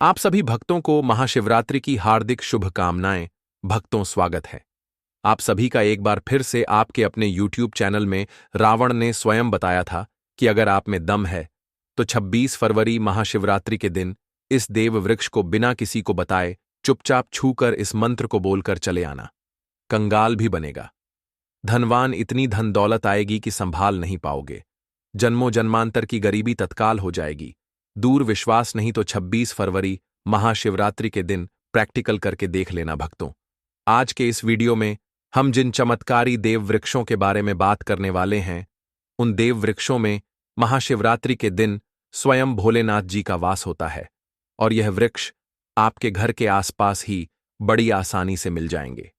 आप सभी भक्तों को महाशिवरात्रि की हार्दिक शुभकामनाएं। भक्तों, स्वागत है आप सभी का एक बार फिर से आपके अपने YouTube चैनल में। रावण ने स्वयं बताया था कि अगर आप में दम है तो 26 फरवरी महाशिवरात्रि के दिन इस देव वृक्ष को बिना किसी को बताए चुपचाप छूकर इस मंत्र को बोलकर चले आना। कंगाल भी बनेगा, धनवान, इतनी धन दौलत आएगी कि संभाल नहीं पाओगे। जन्मों जन्मांतर की गरीबी तत्काल हो जाएगी। दूर विश्वास नहीं तो 26 फरवरी महाशिवरात्रि के दिन प्रैक्टिकल करके देख लेना भक्तों। आज के इस वीडियो में हम जिन चमत्कारी देव वृक्षों के बारे में बात करने वाले हैं, उन देव वृक्षों में महाशिवरात्रि के दिन स्वयं भोलेनाथ जी का वास होता है और यह वृक्ष आपके घर के आसपास ही बड़ी आसानी से मिल जाएंगे।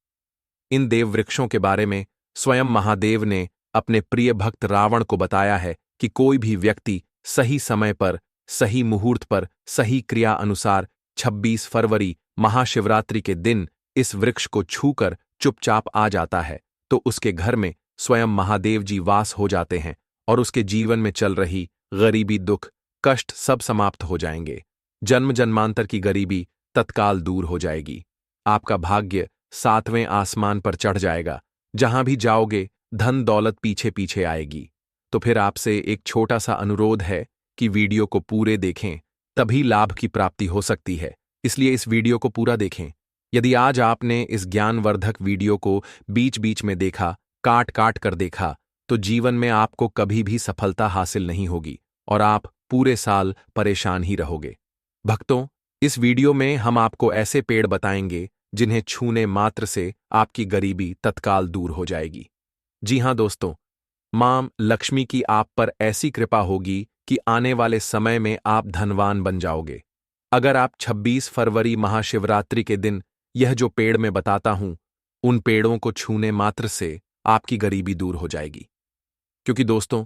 इन देव वृक्षों के बारे में स्वयं महादेव ने अपने प्रिय भक्त रावण को बताया है कि कोई भी व्यक्ति सही समय पर, सही मुहूर्त पर, सही क्रिया अनुसार 26 फरवरी महाशिवरात्रि के दिन इस वृक्ष को छूकर चुपचाप आ जाता है तो उसके घर में स्वयं महादेव जी वास हो जाते हैं और उसके जीवन में चल रही गरीबी, दुख, कष्ट सब समाप्त हो जाएंगे। जन्म जन्मांतर की गरीबी तत्काल दूर हो जाएगी। आपका भाग्य 7वें आसमान पर चढ़ जाएगा। जहां भी जाओगे धन दौलत पीछे पीछे आएगी। तो फिर आपसे एक छोटा सा अनुरोध है कि वीडियो को पूरे देखें, तभी लाभ की प्राप्ति हो सकती है। इसलिए इस वीडियो को पूरा देखें। यदि आज आपने इस ज्ञानवर्धक वीडियो को बीच बीच में देखा, काट काट कर देखा, तो जीवन में आपको कभी भी सफलता हासिल नहीं होगी और आप पूरे साल परेशान ही रहोगे। भक्तों, इस वीडियो में हम आपको ऐसे पेड़ बताएंगे जिन्हें छूने मात्र से आपकी गरीबी तत्काल दूर हो जाएगी। जी हां दोस्तों, मां लक्ष्मी की आप पर ऐसी कृपा होगी कि आने वाले समय में आप धनवान बन जाओगे। अगर आप 26 फरवरी महाशिवरात्रि के दिन यह जो पेड़ मैं बताता हूं, उन पेड़ों को छूने मात्र से आपकी गरीबी दूर हो जाएगी। क्योंकि दोस्तों,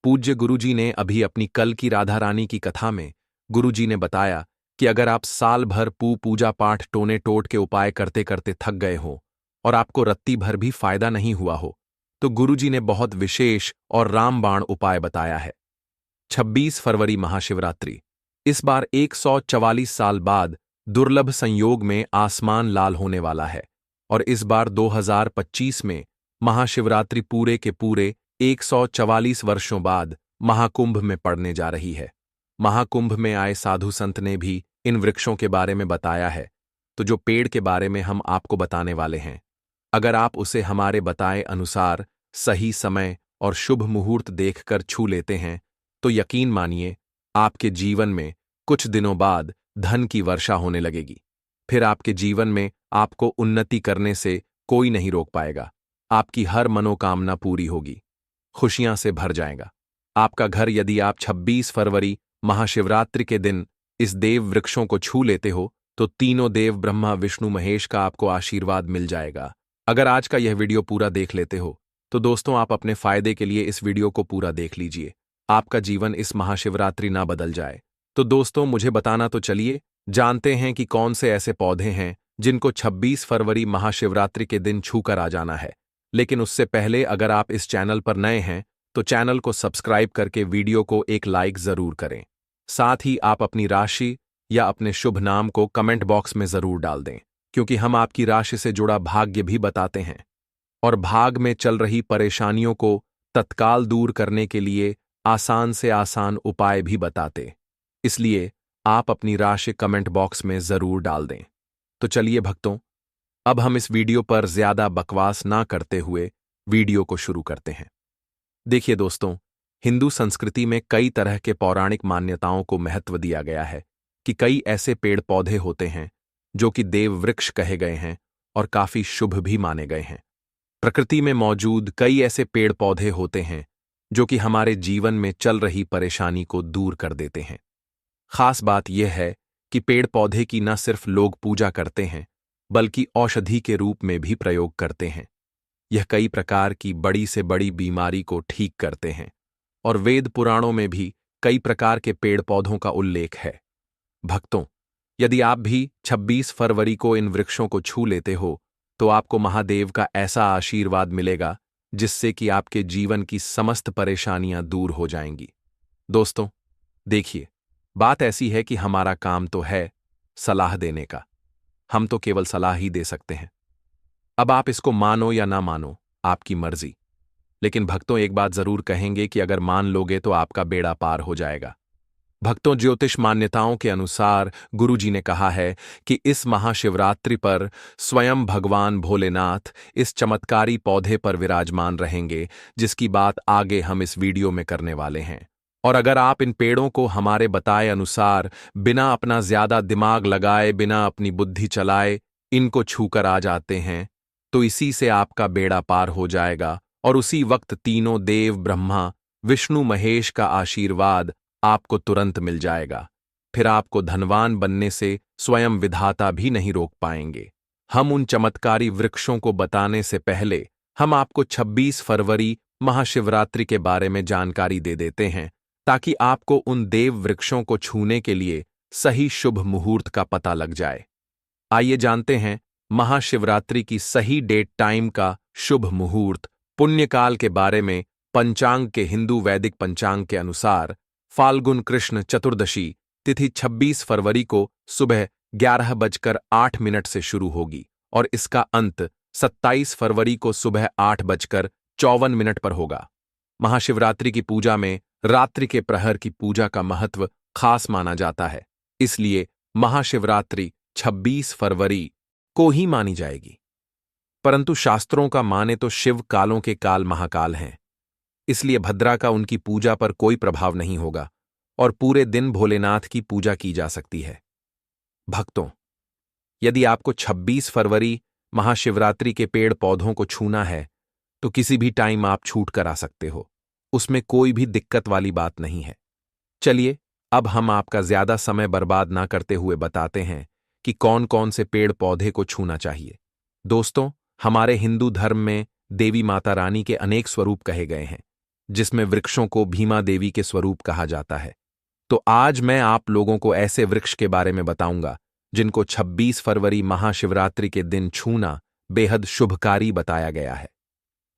पूज्य गुरुजी ने अभी अपनी कल की राधा रानी की कथा में गुरुजी ने बताया कि अगर आप साल भर पूजा पाठ टोने टोट के उपाय करते करते थक गए हो और आपको रत्ती भर भी फायदा नहीं हुआ हो, तो गुरुजी ने बहुत विशेष और रामबाण उपाय बताया है। 26 फरवरी महाशिवरात्रि, इस बार 144 साल बाद दुर्लभ संयोग में आसमान लाल होने वाला है और इस बार 2025 में महाशिवरात्रि पूरे के पूरे 144 वर्षों बाद महाकुंभ में पड़ने जा रही है। महाकुंभ में आए साधु संत ने भी इन वृक्षों के बारे में बताया है। तो जो पेड़ के बारे में हम आपको बताने वाले हैं, अगर आप उसे हमारे बताए अनुसार सही समय और शुभ मुहूर्त देखकर छू लेते हैं तो यकीन मानिए आपके जीवन में कुछ दिनों बाद धन की वर्षा होने लगेगी। फिर आपके जीवन में आपको उन्नति करने से कोई नहीं रोक पाएगा। आपकी हर मनोकामना पूरी होगी, खुशियां से भर जाएगा आपका घर। यदि आप 26 फरवरी महाशिवरात्रि के दिन इस देव वृक्षों को छू लेते हो तो तीनों देव ब्रह्मा विष्णु महेश का आपको आशीर्वाद मिल जाएगा। अगर आज का यह वीडियो पूरा देख लेते हो तो दोस्तों, आप अपने फायदे के लिए इस वीडियो को पूरा देख लीजिए। आपका जीवन इस महाशिवरात्रि ना बदल जाए। तो दोस्तों, मुझे बताना तो चलिए, जानते हैं कि कौन से ऐसे पौधे हैं जिनको 26 फरवरी महाशिवरात्रि के दिन छूकर आ जाना है। लेकिन उससे पहले अगर आप इस चैनल पर नए हैं तो चैनल को सब्सक्राइब करके वीडियो को एक लाइक जरूर करें। साथ ही आप अपनी राशि या अपने शुभ नाम को कमेंट बॉक्स में जरूर डाल दें, क्योंकि हम आपकी राशि से जुड़ा भाग्य भी बताते हैं और भाग में चल रही परेशानियों को तत्काल दूर करने के लिए आसान से आसान उपाय भी बताते। इसलिए आप अपनी राशि कमेंट बॉक्स में जरूर डाल दें। तो चलिए भक्तों, अब हम इस वीडियो पर ज्यादा बकवास ना करते हुए वीडियो को शुरू करते हैं। देखिए दोस्तों, हिंदू संस्कृति में कई तरह के पौराणिक मान्यताओं को महत्व दिया गया है कि कई ऐसे पेड़ पौधे होते हैं जो कि देव वृक्ष कहे गए हैं और काफी शुभ भी माने गए हैं। प्रकृति में मौजूद कई ऐसे पेड़ पौधे होते हैं जो कि हमारे जीवन में चल रही परेशानी को दूर कर देते हैं। खास बात यह है कि पेड़ पौधे की न सिर्फ लोग पूजा करते हैं बल्कि औषधि के रूप में भी प्रयोग करते हैं। यह कई प्रकार की बड़ी से बड़ी बीमारी को ठीक करते हैं और वेद पुराणों में भी कई प्रकार के पेड़ पौधों का उल्लेख है। भक्तों, यदि आप भी 26 फरवरी को इन वृक्षों को छू लेते हो तो आपको महादेव का ऐसा आशीर्वाद मिलेगा जिससे कि आपके जीवन की समस्त परेशानियां दूर हो जाएंगी। दोस्तों देखिए, बात ऐसी है कि हमारा काम तो है सलाह देने का। हम तो केवल सलाह ही दे सकते हैं। अब आप इसको मानो या ना मानो, आपकी मर्जी। लेकिन भक्तों, एक बात जरूर कहेंगे कि अगर मान लोगे तो आपका बेड़ा पार हो जाएगा। भक्तों, ज्योतिष मान्यताओं के अनुसार गुरुजी ने कहा है कि इस महाशिवरात्रि पर स्वयं भगवान भोलेनाथ इस चमत्कारी पौधे पर विराजमान रहेंगे, जिसकी बात आगे हम इस वीडियो में करने वाले हैं। और अगर आप इन पेड़ों को हमारे बताए अनुसार बिना अपना ज्यादा दिमाग लगाए, बिना अपनी बुद्धि चलाए इनको छूकर आ जाते हैं, तो इसी से आपका बेड़ा पार हो जाएगा और उसी वक्त तीनों देव, ब्रह्मा, विष्णु, महेश का आशीर्वाद आपको तुरंत मिल जाएगा। फिर आपको धनवान बनने से स्वयं विधाता भी नहीं रोक पाएंगे। हम उन चमत्कारी वृक्षों को बताने से पहले हम आपको 26 फरवरी महाशिवरात्रि के बारे में जानकारी दे देते हैं, ताकि आपको उन देव वृक्षों को छूने के लिए सही शुभ मुहूर्त का पता लग जाए। आइए जानते हैं महाशिवरात्रि की सही डेट, टाइम का शुभ मुहूर्त, पुण्यकाल के बारे में। पंचांग के हिंदू वैदिक पंचांग के अनुसार फाल्गुन कृष्ण चतुर्दशी तिथि 26 फरवरी को सुबह 11:08 से शुरू होगी और इसका अंत 27 फरवरी को सुबह 8:54 पर होगा। महाशिवरात्रि की पूजा में रात्रि के प्रहर की पूजा का महत्व खास माना जाता है, इसलिए महाशिवरात्रि 26 फरवरी को ही मानी जाएगी। परंतु शास्त्रों का माने तो शिव कालों के काल महाकाल हैं, इसलिए भद्रा का उनकी पूजा पर कोई प्रभाव नहीं होगा और पूरे दिन भोलेनाथ की पूजा की जा सकती है। भक्तों, यदि आपको 26 फरवरी महाशिवरात्रि के पेड़ पौधों को छूना है तो किसी भी टाइम आप छूट कर आ सकते हो, उसमें कोई भी दिक्कत वाली बात नहीं है। चलिए, अब हम आपका ज्यादा समय बर्बाद ना करते हुए बताते हैं कि कौन कौन से पेड़ पौधे को छूना चाहिए। दोस्तों, हमारे हिंदू धर्म में देवी माता रानी के अनेक स्वरूप कहे गए हैं, जिसमें वृक्षों को भीमा देवी के स्वरूप कहा जाता है। तो आज मैं आप लोगों को ऐसे वृक्ष के बारे में बताऊंगा जिनको 26 फरवरी महाशिवरात्रि के दिन छूना बेहद शुभकारी बताया गया है।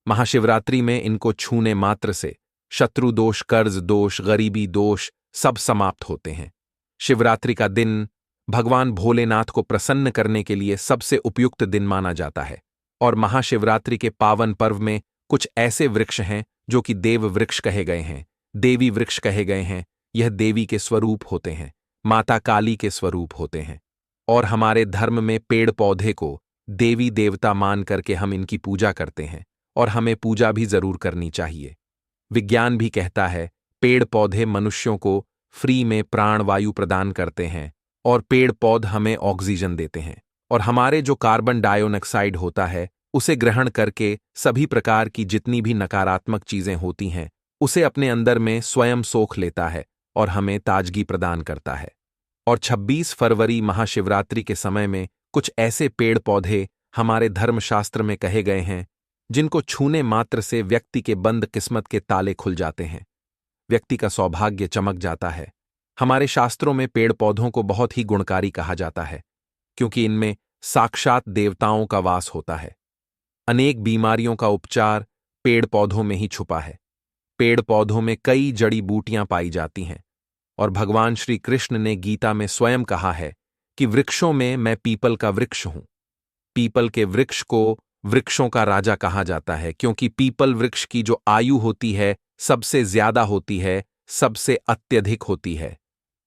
महाशिवरात्रि में इनको छूने मात्र से शत्रु दोष, कर्ज दोष, गरीबी दोष सब समाप्त होते हैं। शिवरात्रि का दिन भगवान भोलेनाथ को प्रसन्न करने के लिए सबसे उपयुक्त दिन माना जाता है और महाशिवरात्रि के पावन पर्व में कुछ ऐसे वृक्ष हैं जो कि देव वृक्ष कहे गए हैं, देवी वृक्ष कहे गए हैं। यह देवी के स्वरूप होते हैं, माता काली के स्वरूप होते हैं और हमारे धर्म में पेड़ पौधे को देवी देवता मान करके हम इनकी पूजा करते हैं और हमें पूजा भी जरूर करनी चाहिए। विज्ञान भी कहता है पेड़ पौधे मनुष्यों को फ्री में प्राण वायु प्रदान करते हैं और पेड़ पौध हमें ऑक्सीजन देते हैं और हमारे जो कार्बन डाइऑक्साइड होता है उसे ग्रहण करके सभी प्रकार की जितनी भी नकारात्मक चीजें होती हैं उसे अपने अंदर में स्वयं सोख लेता है और हमें ताजगी प्रदान करता है। और 26 फरवरी महाशिवरात्रि के समय में कुछ ऐसे पेड़ पौधे हमारे धर्मशास्त्र में कहे गए हैं जिनको छूने मात्र से व्यक्ति के बंद किस्मत के ताले खुल जाते हैं, व्यक्ति का सौभाग्य चमक जाता है। हमारे शास्त्रों में पेड़ पौधों को बहुत ही गुणकारी कहा जाता है क्योंकि इनमें साक्षात देवताओं का वास होता है। अनेक बीमारियों का उपचार पेड़ पौधों में ही छुपा है। पेड़ पौधों में कई जड़ी बूटियां पाई जाती हैं और भगवान श्री कृष्ण ने गीता में स्वयं कहा है कि वृक्षों में मैं पीपल का वृक्ष हूं। पीपल के वृक्ष को वृक्षों का राजा कहा जाता है क्योंकि पीपल वृक्ष की जो आयु होती है सबसे ज्यादा होती है, सबसे अत्यधिक होती है।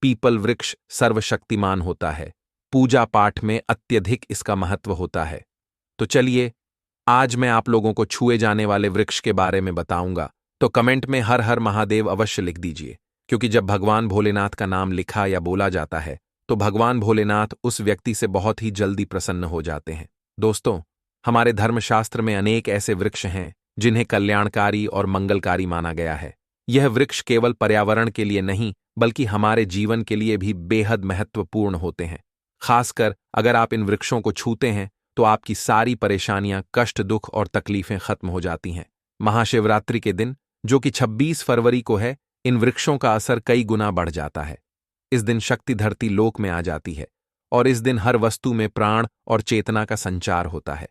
पीपल वृक्ष सर्वशक्तिमान होता है, पूजा पाठ में अत्यधिक इसका महत्व होता है। तो चलिए, आज मैं आप लोगों को छुए जाने वाले वृक्ष के बारे में बताऊंगा, तो कमेंट में हर हर महादेव अवश्य लिख दीजिए, क्योंकि जब भगवान भोलेनाथ का नाम लिखा या बोला जाता है तो भगवान भोलेनाथ उस व्यक्ति से बहुत ही जल्दी प्रसन्न हो जाते हैं। दोस्तों, हमारे धर्मशास्त्र में अनेक ऐसे वृक्ष हैं जिन्हें कल्याणकारी और मंगलकारी माना गया है। यह वृक्ष केवल पर्यावरण के लिए नहीं बल्कि हमारे जीवन के लिए भी बेहद महत्वपूर्ण होते हैं। खासकर अगर आप इन वृक्षों को छूते हैं तो आपकी सारी परेशानियां, कष्ट, दुख और तकलीफें खत्म हो जाती हैं। महाशिवरात्रि के दिन, जो कि 26 फरवरी को है, इन वृक्षों का असर कई गुना बढ़ जाता है। इस दिन शक्ति धरती लोक में आ जाती है और इस दिन हर वस्तु में प्राण और चेतना का संचार होता है।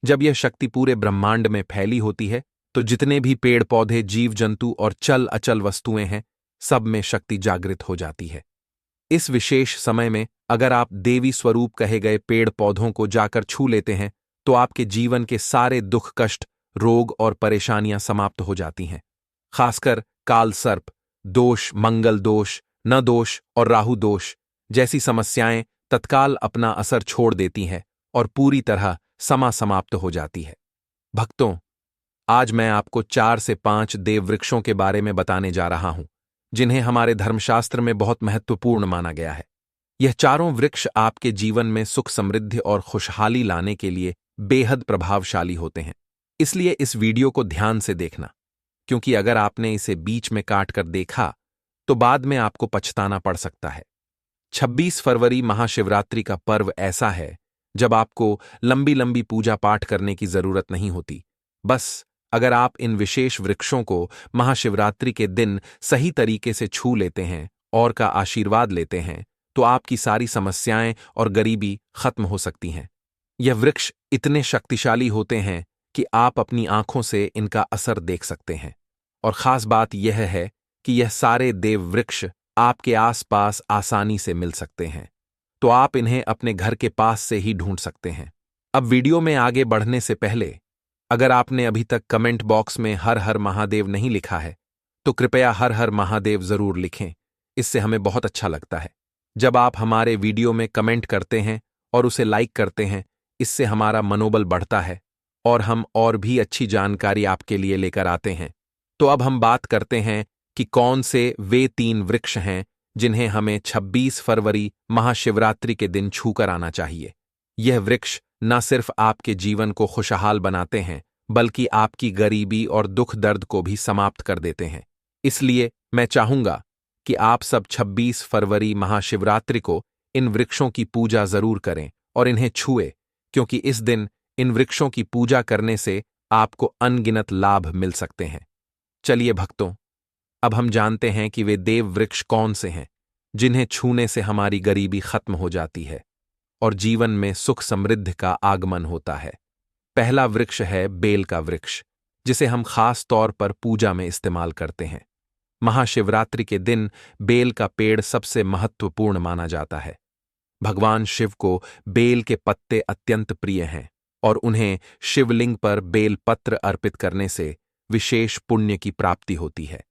जब यह शक्ति पूरे ब्रह्मांड में फैली होती है तो जितने भी पेड़ पौधे, जीव जंतु और चल अचल वस्तुएं हैं, सब में शक्ति जागृत हो जाती है। इस विशेष समय में अगर आप देवी स्वरूप कहे गए पेड़ पौधों को जाकर छू लेते हैं तो आपके जीवन के सारे दुख कष्ट, रोग और परेशानियां समाप्त हो जाती हैं। खासकर काल सर्प दोष, मंगल दोष, न दोष और राहु दोष जैसी समस्याएं तत्काल अपना असर छोड़ देती हैं और पूरी तरह समाप्त हो जाती है। भक्तों, आज मैं आपको 4 से 5 देव वृक्षों के बारे में बताने जा रहा हूं जिन्हें हमारे धर्मशास्त्र में बहुत महत्वपूर्ण माना गया है। यह चारों वृक्ष आपके जीवन में सुख, समृद्धि और खुशहाली लाने के लिए बेहद प्रभावशाली होते हैं। इसलिए इस वीडियो को ध्यान से देखना, क्योंकि अगर आपने इसे बीच में काट कर देखा तो बाद में आपको पछताना पड़ सकता है। 26 फरवरी महाशिवरात्रि का पर्व ऐसा है जब आपको लंबी लंबी पूजा पाठ करने की जरूरत नहीं होती। बस अगर आप इन विशेष वृक्षों को महाशिवरात्रि के दिन सही तरीके से छू लेते हैं और का आशीर्वाद लेते हैं तो आपकी सारी समस्याएं और गरीबी खत्म हो सकती हैं। यह वृक्ष इतने शक्तिशाली होते हैं कि आप अपनी आंखों से इनका असर देख सकते हैं। और खास बात यह है कि यह सारे देव वृक्ष आपके आसपास आसानी से मिल सकते हैं, तो आप इन्हें अपने घर के पास से ही ढूंढ सकते हैं। अब वीडियो में आगे बढ़ने से पहले अगर आपने अभी तक कमेंट बॉक्स में हर हर महादेव नहीं लिखा है तो कृपया हर हर महादेव जरूर लिखें। इससे हमें बहुत अच्छा लगता है। जब आप हमारे वीडियो में कमेंट करते हैं और उसे लाइक करते हैं, इससे हमारा मनोबल बढ़ता है और हम और भी अच्छी जानकारी आपके लिए लेकर आते हैं। तो अब हम बात करते हैं कि कौन से वे 3 वृक्ष हैं जिन्हें हमें 26 फरवरी महाशिवरात्रि के दिन छूकर आना चाहिए। यह वृक्ष न सिर्फ आपके जीवन को खुशहाल बनाते हैं बल्कि आपकी गरीबी और दुख दर्द को भी समाप्त कर देते हैं। इसलिए मैं चाहूंगा कि आप सब 26 फरवरी महाशिवरात्रि को इन वृक्षों की पूजा जरूर करें और इन्हें छुए, क्योंकि इस दिन इन वृक्षों की पूजा करने से आपको अनगिनत लाभ मिल सकते हैं। चलिए भक्तों, अब हम जानते हैं कि वे देव वृक्ष कौन से हैं जिन्हें छूने से हमारी गरीबी खत्म हो जाती है और जीवन में सुख समृद्धि का आगमन होता है। पहला वृक्ष है बेल का वृक्ष, जिसे हम खास तौर पर पूजा में इस्तेमाल करते हैं। महाशिवरात्रि के दिन बेल का पेड़ सबसे महत्वपूर्ण माना जाता है। भगवान शिव को बेल के पत्ते अत्यंत प्रिय हैं और उन्हें शिवलिंग पर बेल पत्र अर्पित करने से विशेष पुण्य की प्राप्ति होती है।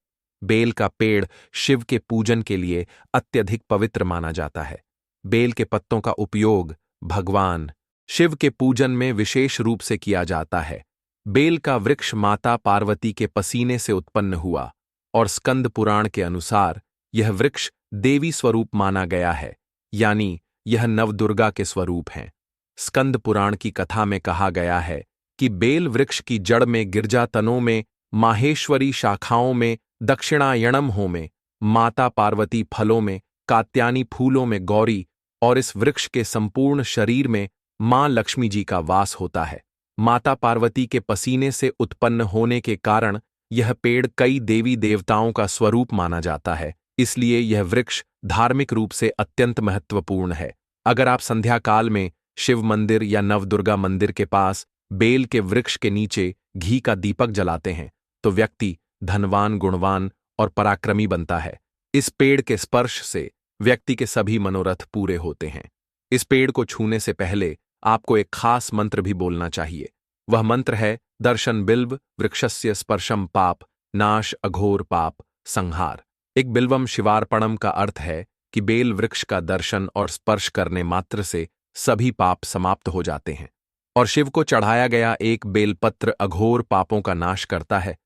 बेल का पेड़ शिव के पूजन के लिए अत्यधिक पवित्र माना जाता है। बेल के पत्तों का उपयोग भगवान शिव के पूजन में विशेष रूप से किया जाता है। बेल का वृक्ष माता पार्वती के पसीने से उत्पन्न हुआ और स्कंद पुराण के अनुसार यह वृक्ष देवी स्वरूप माना गया है, यानी यह नवदुर्गा के स्वरूप हैं। स्कंद पुराण की कथा में कहा गया है कि बेल वृक्ष की जड़ में गिरजा तनों में, माहेश्वरी शाखाओं में, दक्षिणायणमों में माता पार्वती, फलों में कात्यायनी, फूलों में गौरी और इस वृक्ष के संपूर्ण शरीर में मां लक्ष्मी जी का वास होता है। माता पार्वती के पसीने से उत्पन्न होने के कारण यह पेड़ कई देवी देवताओं का स्वरूप माना जाता है, इसलिए यह वृक्ष धार्मिक रूप से अत्यंत महत्वपूर्ण है। अगर आप संध्या काल में शिव मंदिर या नवदुर्गा मंदिर के पास बेल के वृक्ष के नीचे घी का दीपक जलाते हैं तो व्यक्ति धनवान, गुणवान और पराक्रमी बनता है। इस पेड़ के स्पर्श से व्यक्ति के सभी मनोरथ पूरे होते हैं। इस पेड़ को छूने से पहले आपको एक खास मंत्र भी बोलना चाहिए। वह मंत्र है दर्शन बिल्व वृक्षस्य स्पर्शम पाप नाश अघोर पाप संहार। एक बिल्वम शिवार्पणम का अर्थ है कि बेल वृक्ष का दर्शन और स्पर्श करने मात्र से सभी पाप समाप्त हो जाते हैं और शिव को चढ़ाया गया एक बेलपत्र अघोर पापों का नाश करता है।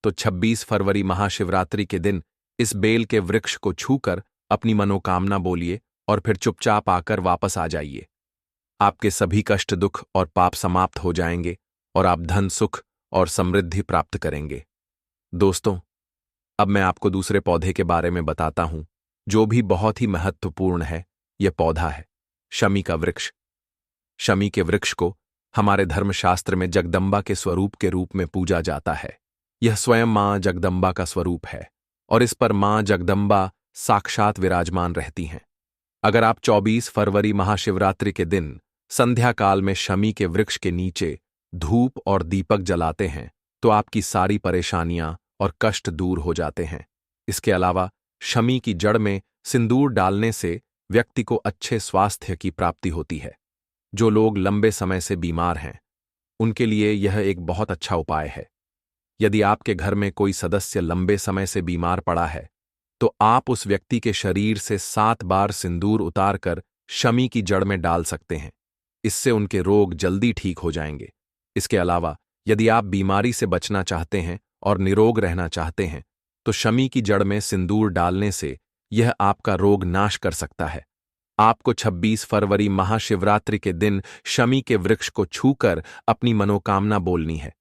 तो 26 फरवरी महाशिवरात्रि के दिन इस बेल के वृक्ष को छूकर अपनी मनोकामना बोलिए और फिर चुपचाप आकर वापस आ जाइए। आपके सभी कष्ट, दुख और पाप समाप्त हो जाएंगे और आप धन, सुख और समृद्धि प्राप्त करेंगे। दोस्तों, अब मैं आपको दूसरे पौधे के बारे में बताता हूं जो भी बहुत ही महत्वपूर्ण है। यह पौधा है शमी का वृक्ष। शमी के वृक्ष को हमारे धर्मशास्त्र में जगदम्बा के स्वरूप के रूप में पूजा जाता है। यह स्वयं मां जगदम्बा का स्वरूप है और इस पर मां जगदम्बा साक्षात विराजमान रहती हैं। अगर आप 24 फरवरी महाशिवरात्रि के दिन संध्या काल में शमी के वृक्ष के नीचे धूप और दीपक जलाते हैं तो आपकी सारी परेशानियां और कष्ट दूर हो जाते हैं। इसके अलावा शमी की जड़ में सिंदूर डालने से व्यक्ति को अच्छे स्वास्थ्य की प्राप्ति होती है। जो लोग लंबे समय से बीमार हैं, उनके लिए यह एक बहुत अच्छा उपाय है। यदि आपके घर में कोई सदस्य लंबे समय से बीमार पड़ा है, तो आप उस व्यक्ति के शरीर से 7 बार सिंदूर उतारकर शमी की जड़ में डाल सकते हैं। इससे उनके रोग जल्दी ठीक हो जाएंगे। इसके अलावा यदि आप बीमारी से बचना चाहते हैं और निरोग रहना चाहते हैं, तो शमी की जड़ में सिंदूर डालने से यह आपका रोग नाश कर सकता है। आपको 26 फरवरी महाशिवरात्रि के दिन शमी के वृक्ष को छूकर अपनी मनोकामना बोलनी है।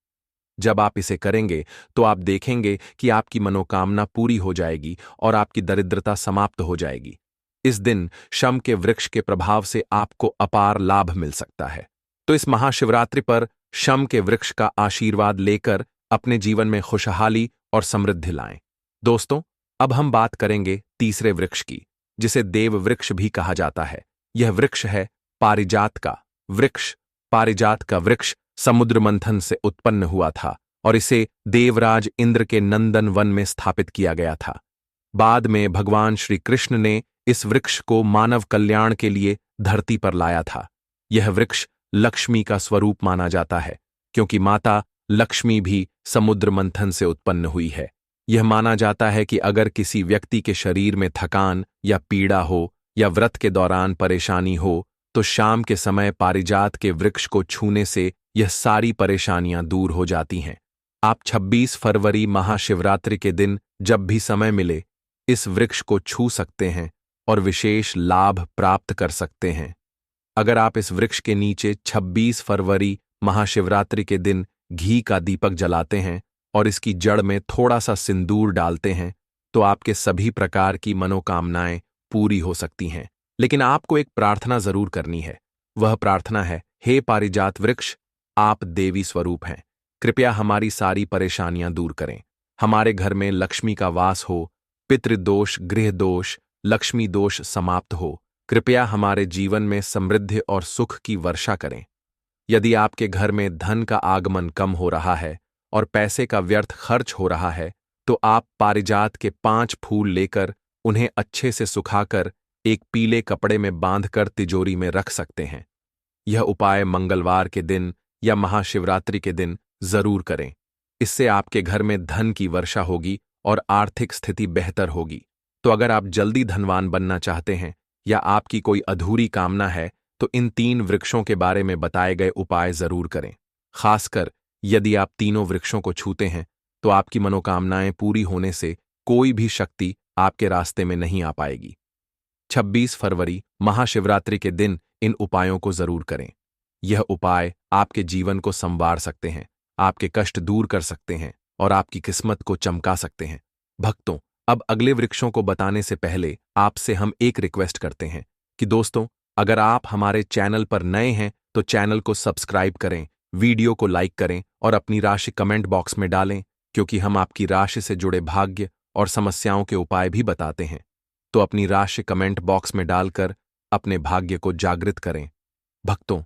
जब आप इसे करेंगे तो आप देखेंगे कि आपकी मनोकामना पूरी हो जाएगी और आपकी दरिद्रता समाप्त हो जाएगी। इस दिन शम के वृक्ष के प्रभाव से आपको अपार लाभ मिल सकता है। तो इस महाशिवरात्रि पर शम के वृक्ष का आशीर्वाद लेकर अपने जीवन में खुशहाली और समृद्धि लाएं। दोस्तों, अब हम बात करेंगे तीसरे वृक्ष की, जिसे देव वृक्ष भी कहा जाता है। यह वृक्ष है पारिजात का वृक्ष। पारिजात का वृक्ष समुद्र मंथन से उत्पन्न हुआ था और इसे देवराज इंद्र के नंदन वन में स्थापित किया गया था। बाद में भगवान श्री कृष्ण ने इस वृक्ष को मानव कल्याण के लिए धरती पर लाया था। यह वृक्ष लक्ष्मी का स्वरूप माना जाता है, क्योंकि माता लक्ष्मी भी समुद्र मंथन से उत्पन्न हुई है। यह माना जाता है कि अगर किसी व्यक्ति के शरीर में थकान या पीड़ा हो या व्रत के दौरान परेशानी हो, तो शाम के समय पारिजात के वृक्ष को छूने से यह सारी परेशानियां दूर हो जाती हैं। आप 26 फरवरी महाशिवरात्रि के दिन जब भी समय मिले, इस वृक्ष को छू सकते हैं और विशेष लाभ प्राप्त कर सकते हैं। अगर आप इस वृक्ष के नीचे 26 फरवरी महाशिवरात्रि के दिन घी का दीपक जलाते हैं और इसकी जड़ में थोड़ा सा सिंदूर डालते हैं, तो आपके सभी प्रकार की मनोकामनाएं पूरी हो सकती हैं। लेकिन आपको एक प्रार्थना जरूर करनी है। वह प्रार्थना है, हे पारिजात वृक्ष, आप देवी स्वरूप हैं। कृपया हमारी सारी परेशानियां दूर करें। हमारे घर में लक्ष्मी का वास हो, पितृदोष, गृह दोष, लक्ष्मी दोष समाप्त हो। कृपया हमारे जीवन में समृद्धि और सुख की वर्षा करें। यदि आपके घर में धन का आगमन कम हो रहा है और पैसे का व्यर्थ खर्च हो रहा है, तो आप पारिजात के 5 फूल लेकर उन्हें अच्छे से सुखाकर एक पीले कपड़े में बांधकर तिजोरी में रख सकते हैं। यह उपाय मंगलवार के दिन या महाशिवरात्रि के दिन जरूर करें। इससे आपके घर में धन की वर्षा होगी और आर्थिक स्थिति बेहतर होगी। तो अगर आप जल्दी धनवान बनना चाहते हैं या आपकी कोई अधूरी कामना है, तो इन 3 वृक्षों के बारे में बताए गए उपाय जरूर करें। खासकर यदि आप तीनों वृक्षों को छूते हैं, तो आपकी मनोकामनाएं पूरी होने से कोई भी शक्ति आपके रास्ते में नहीं आ पाएगी। 26 फरवरी महाशिवरात्रि के दिन इन उपायों को जरूर करें। यह उपाय आपके जीवन को संवार सकते हैं, आपके कष्ट दूर कर सकते हैं और आपकी किस्मत को चमका सकते हैं। भक्तों, अब अगले वृक्षों को बताने से पहले आपसे हम एक रिक्वेस्ट करते हैं कि दोस्तों, अगर आप हमारे चैनल पर नए हैं तो चैनल को सब्सक्राइब करें, वीडियो को लाइक करें और अपनी राशि कमेंट बॉक्स में डालें, क्योंकि हम आपकी राशि से जुड़े भाग्य और समस्याओं के उपाय भी बताते हैं। तो अपनी राशि कमेंट बॉक्स में डालकर अपने भाग्य को जागृत करें। भक्तों,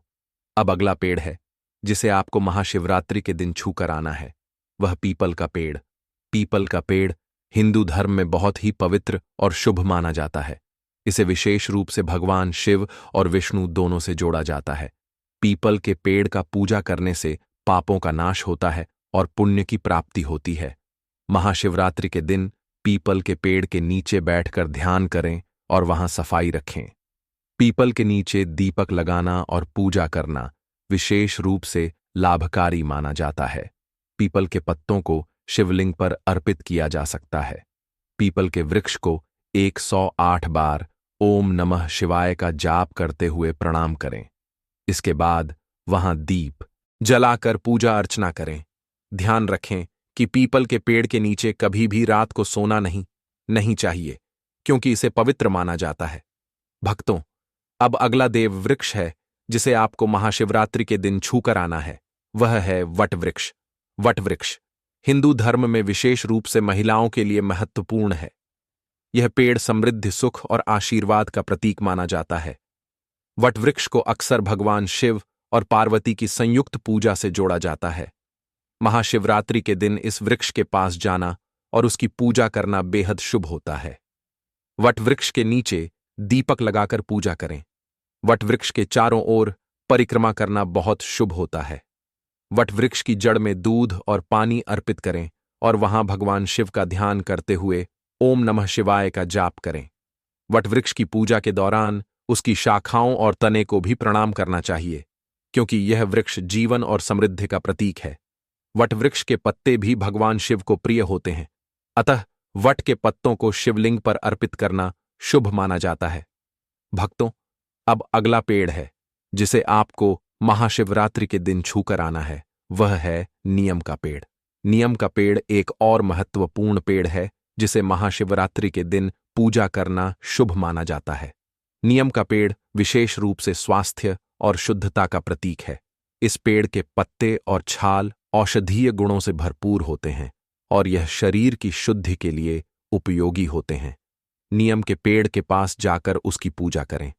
अब अगला पेड़ है जिसे आपको महाशिवरात्रि के दिन छूकर आना है। वह पीपल का पेड़। पीपल का पेड़ हिंदू धर्म में बहुत ही पवित्र और शुभ माना जाता है। इसे विशेष रूप से भगवान शिव और विष्णु दोनों से जोड़ा जाता है। पीपल के पेड़ का पूजा करने से पापों का नाश होता है और पुण्य की प्राप्ति होती है। महाशिवरात्रि के दिन पीपल के पेड़ के नीचे बैठकर ध्यान करें और वहां सफाई रखें। पीपल के नीचे दीपक लगाना और पूजा करना विशेष रूप से लाभकारी माना जाता है। पीपल के पत्तों को शिवलिंग पर अर्पित किया जा सकता है। पीपल के वृक्ष को 108 बार ओम नमः शिवाय का जाप करते हुए प्रणाम करें। इसके बाद वहां दीप जलाकर पूजा अर्चना करें। ध्यान रखें कि पीपल के पेड़ के नीचे कभी भी रात को सोना नहीं चाहिए, क्योंकि इसे पवित्र माना जाता है। भक्तों, अब अगला देव वृक्ष है जिसे आपको महाशिवरात्रि के दिन छूकर आना है। वह है वट वृक्ष। वट वृक्ष हिंदू धर्म में विशेष रूप से महिलाओं के लिए महत्वपूर्ण है। यह पेड़ समृद्धि, सुख और आशीर्वाद का प्रतीक माना जाता है। वट वृक्ष को अक्सर भगवान शिव और पार्वती की संयुक्त पूजा से जोड़ा जाता है। महाशिवरात्रि के दिन इस वृक्ष के पास जाना और उसकी पूजा करना बेहद शुभ होता है। वट वृक्ष के नीचे दीपक लगाकर पूजा करें। वट वृक्ष के चारों ओर परिक्रमा करना बहुत शुभ होता है। वट वृक्ष की जड़ में दूध और पानी अर्पित करें और वहां भगवान शिव का ध्यान करते हुए ओम नमः शिवाय का जाप करें। वट वृक्ष की पूजा के दौरान उसकी शाखाओं और तने को भी प्रणाम करना चाहिए, क्योंकि यह वृक्ष जीवन और समृद्धि का प्रतीक है। वट वृक्ष के पत्ते भी भगवान शिव को प्रिय होते हैं, अतः वट के पत्तों को शिवलिंग पर अर्पित करना शुभ माना जाता है। भक्तों, अब अगला पेड़ है जिसे आपको महाशिवरात्रि के दिन छूकर आना है, वह है नीम का पेड़। नीम का पेड़ एक और महत्वपूर्ण पेड़ है जिसे महाशिवरात्रि के दिन पूजा करना शुभ माना जाता है। नीम का पेड़ विशेष रूप से स्वास्थ्य और शुद्धता का प्रतीक है। इस पेड़ के पत्ते और छाल औषधीय गुणों से भरपूर होते हैं और यह शरीर की शुद्धि के लिए उपयोगी होते हैं। नीम के पेड़ के पास जाकर उसकी पूजा करें।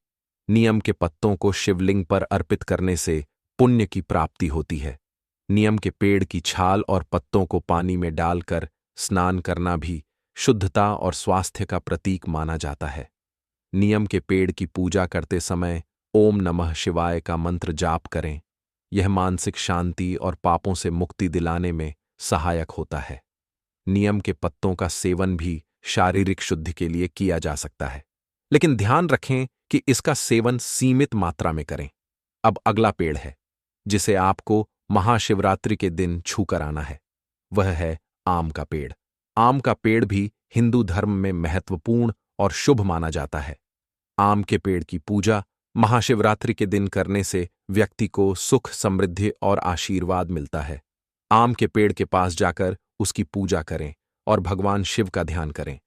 नीम के पत्तों को शिवलिंग पर अर्पित करने से पुण्य की प्राप्ति होती है। नीम के पेड़ की छाल और पत्तों को पानी में डालकर स्नान करना भी शुद्धता और स्वास्थ्य का प्रतीक माना जाता है। नीम के पेड़ की पूजा करते समय ओम नमः शिवाय का मंत्र जाप करें। यह मानसिक शांति और पापों से मुक्ति दिलाने में सहायक होता है। नीम के पत्तों का सेवन भी शारीरिक शुद्धि के लिए किया जा सकता है, लेकिन ध्यान रखें कि इसका सेवन सीमित मात्रा में करें। अब अगला पेड़ है जिसे आपको महाशिवरात्रि के दिन छूकर आना है, वह है आम का पेड़। आम का पेड़ भी हिंदू धर्म में महत्वपूर्ण और शुभ माना जाता है। आम के पेड़ की पूजा महाशिवरात्रि के दिन करने से व्यक्ति को सुख, समृद्धि और आशीर्वाद मिलता है। आम के पेड़ के पास जाकर उसकी पूजा करें और भगवान शिव का ध्यान करें।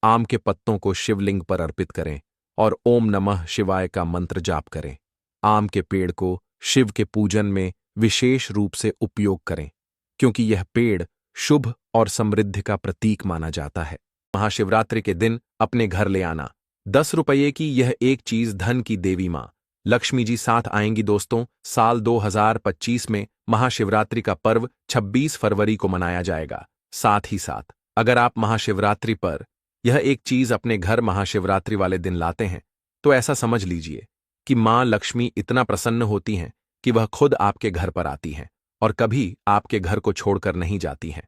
आम के पत्तों को शिवलिंग पर अर्पित करें और ओम नमः शिवाय का मंत्र जाप करें। आम के पेड़ को शिव के पूजन में विशेष रूप से उपयोग करें, क्योंकि यह पेड़ शुभ और समृद्धि का प्रतीक माना जाता है। महाशिवरात्रि के दिन अपने घर ले आना 10 रुपये की यह एक चीज धन की देवी मां लक्ष्मी जी साथ आएंगी। दोस्तों, साल 2025 में महाशिवरात्रि का पर्व 26 फरवरी को मनाया जाएगा। साथ ही साथ अगर आप महाशिवरात्रि पर यह एक चीज अपने घर महाशिवरात्रि वाले दिन लाते हैं, तो ऐसा समझ लीजिए कि मां लक्ष्मी इतना प्रसन्न होती हैं कि वह खुद आपके घर पर आती हैं और कभी आपके घर को छोड़कर नहीं जाती हैं।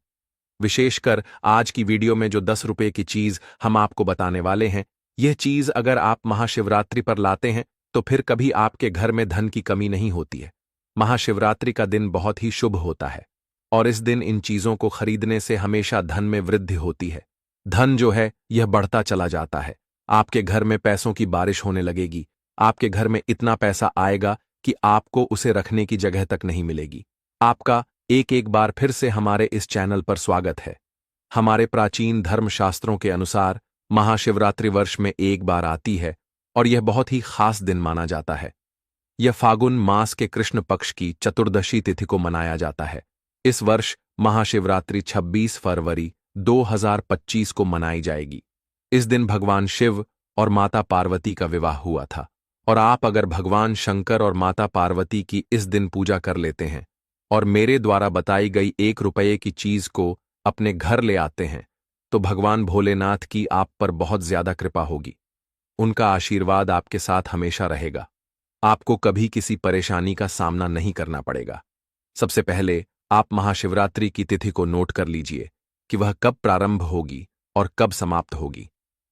विशेषकर आज की वीडियो में जो 10 रुपये की चीज हम आपको बताने वाले हैं, यह चीज अगर आप महाशिवरात्रि पर लाते हैं तो फिर कभी आपके घर में धन की कमी नहीं होती है। महाशिवरात्रि का दिन बहुत ही शुभ होता है और इस दिन इन चीजों को खरीदने से हमेशा धन में वृद्धि होती है। धन जो है यह बढ़ता चला जाता है। आपके घर में पैसों की बारिश होने लगेगी। आपके घर में इतना पैसा आएगा कि आपको उसे रखने की जगह तक नहीं मिलेगी। आपका एक बार फिर से हमारे इस चैनल पर स्वागत है। हमारे प्राचीन धर्मशास्त्रों के अनुसार महाशिवरात्रि वर्ष में एक बार आती है और यह बहुत ही खास दिन माना जाता है। यह फागुन मास के कृष्ण पक्ष की चतुर्दशी तिथि को मनाया जाता है। इस वर्ष महाशिवरात्रि 26 फरवरी 2025 को मनाई जाएगी। इस दिन भगवान शिव और माता पार्वती का विवाह हुआ था और आप अगर भगवान शंकर और माता पार्वती की इस दिन पूजा कर लेते हैं और मेरे द्वारा बताई गई 1 रुपये की चीज को अपने घर ले आते हैं, तो भगवान भोलेनाथ की आप पर बहुत ज्यादा कृपा होगी। उनका आशीर्वाद आपके साथ हमेशा रहेगा। आपको कभी किसी परेशानी का सामना नहीं करना पड़ेगा। सबसे पहले आप महाशिवरात्रि की तिथि को नोट कर लीजिए कि वह कब प्रारंभ होगी और कब समाप्त होगी।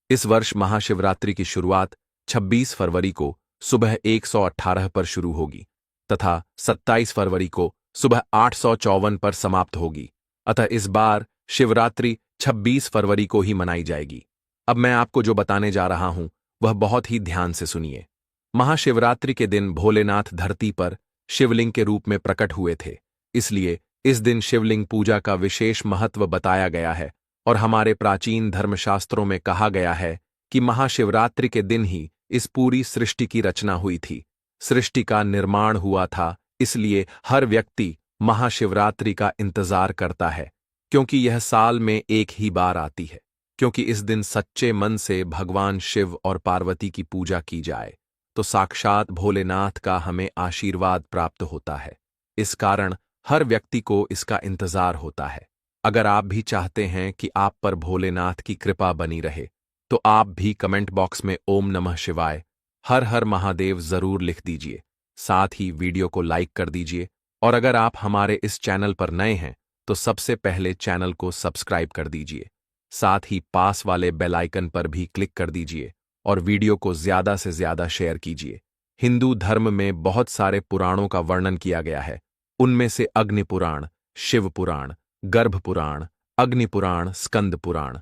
इस वर्ष महाशिवरात्रि की शुरुआत 26 फरवरी को सुबह 118 पर शुरू होगी तथा 27 फरवरी को सुबह 854 पर समाप्त होगी। अतः इस बार शिवरात्रि 26 फरवरी को ही मनाई जाएगी। अब मैं आपको जो बताने जा रहा हूं वह बहुत ही ध्यान से सुनिए। महाशिवरात्रि के दिन भोलेनाथ धरती पर शिवलिंग के रूप में प्रकट हुए थे, इसलिए इस दिन शिवलिंग पूजा का विशेष महत्व बताया गया है और हमारे प्राचीन धर्मशास्त्रों में कहा गया है कि महाशिवरात्रि के दिन ही इस पूरी सृष्टि की रचना हुई थी। सृष्टि का निर्माण हुआ था, इसलिए हर व्यक्ति महाशिवरात्रि का इंतजार करता है, क्योंकि यह साल में एक ही बार आती है। क्योंकि इस दिन सच्चे मन से भगवान शिव और पार्वती की पूजा की जाए तो साक्षात भोलेनाथ का हमें आशीर्वाद प्राप्त होता है। इस कारण हर व्यक्ति को इसका इंतजार होता है। अगर आप भी चाहते हैं कि आप पर भोलेनाथ की कृपा बनी रहे, तो आप भी कमेंट बॉक्स में ओम नमः शिवाय, हर हर महादेव जरूर लिख दीजिए। साथ ही वीडियो को लाइक कर दीजिए और अगर आप हमारे इस चैनल पर नए हैं तो सबसे पहले चैनल को सब्सक्राइब कर दीजिए। साथ ही पास वाले बेल आइकन पर भी क्लिक कर दीजिए और वीडियो को ज्यादा से ज्यादा शेयर कीजिए। हिंदू धर्म में बहुत सारे पुराणों का वर्णन किया गया है। उनमें से अग्नि पुराण, शिव पुराण, गर्भ पुराण, अग्नि पुराण, स्कंद पुराण,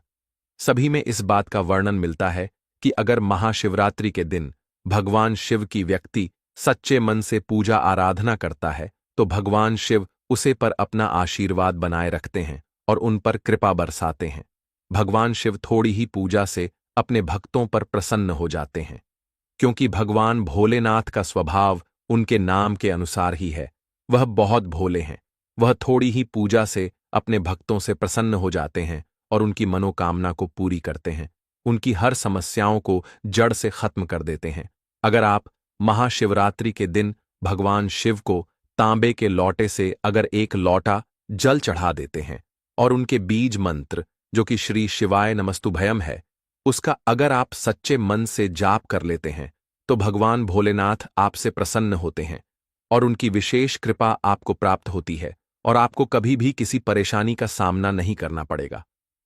सभी में इस बात का वर्णन मिलता है कि अगर महाशिवरात्रि के दिन भगवान शिव की व्यक्ति सच्चे मन से पूजा आराधना करता है तो भगवान शिव उसे पर अपना आशीर्वाद बनाए रखते हैं और उन पर कृपा बरसाते हैं। भगवान शिव थोड़ी ही पूजा से अपने भक्तों पर प्रसन्न हो जाते हैं, क्योंकि भगवान भोलेनाथ का स्वभाव उनके नाम के अनुसार ही है। वह बहुत भोले हैं। वह थोड़ी ही पूजा से अपने भक्तों से प्रसन्न हो जाते हैं और उनकी मनोकामना को पूरी करते हैं। उनकी हर समस्याओं को जड़ से खत्म कर देते हैं। अगर आप महाशिवरात्रि के दिन भगवान शिव को तांबे के लोटे से अगर एक लोटा जल चढ़ा देते हैं और उनके बीज मंत्र जो कि श्री शिवाय नमस्तुभयम है, उसका अगर आप सच्चे मन से जाप कर लेते हैं तो भगवान भोलेनाथ आपसे प्रसन्न होते हैं और उनकी विशेष कृपा आपको प्राप्त होती है और आपको कभी भी किसी परेशानी का सामना नहीं करना पड़ेगा।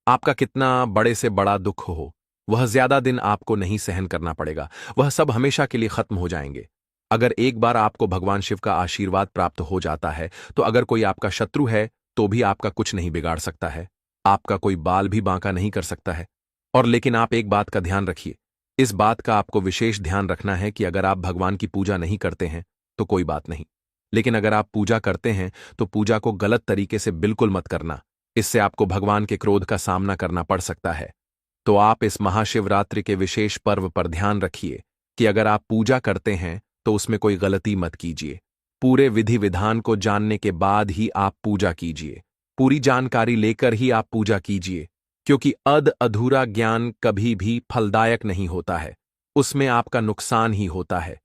आपका कितना बड़े से बड़ा दुख हो, वह ज्यादा दिन आपको नहीं सहन करना पड़ेगा। वह सब हमेशा के लिए खत्म हो जाएंगे। अगर एक बार आपको भगवान शिव का आशीर्वाद प्राप्त हो जाता है तो अगर कोई आपका शत्रु है तो भी आपका कुछ नहीं बिगाड़ सकता है। आपका कोई बाल भी बांका नहीं कर सकता है। और लेकिन आप एक बात का ध्यान रखिए, इस बात का आपको विशेष ध्यान रखना है कि अगर आप भगवान की पूजा नहीं करते हैं तो कोई बात नहीं, लेकिन अगर आप पूजा करते हैं तो पूजा को गलत तरीके से बिल्कुल मत करना। इससे आपको भगवान के क्रोध का सामना करना पड़ सकता है। तो आप इस महाशिवरात्रि के विशेष पर्व पर ध्यान रखिए कि अगर आप पूजा करते हैं तो उसमें कोई गलती मत कीजिए। पूरे विधि विधान को जानने के बाद ही आप पूजा कीजिए। पूरी जानकारी लेकर ही आप पूजा कीजिए, क्योंकि अधूरा ज्ञान कभी भी फलदायक नहीं होता है, उसमें आपका नुकसान ही होता है।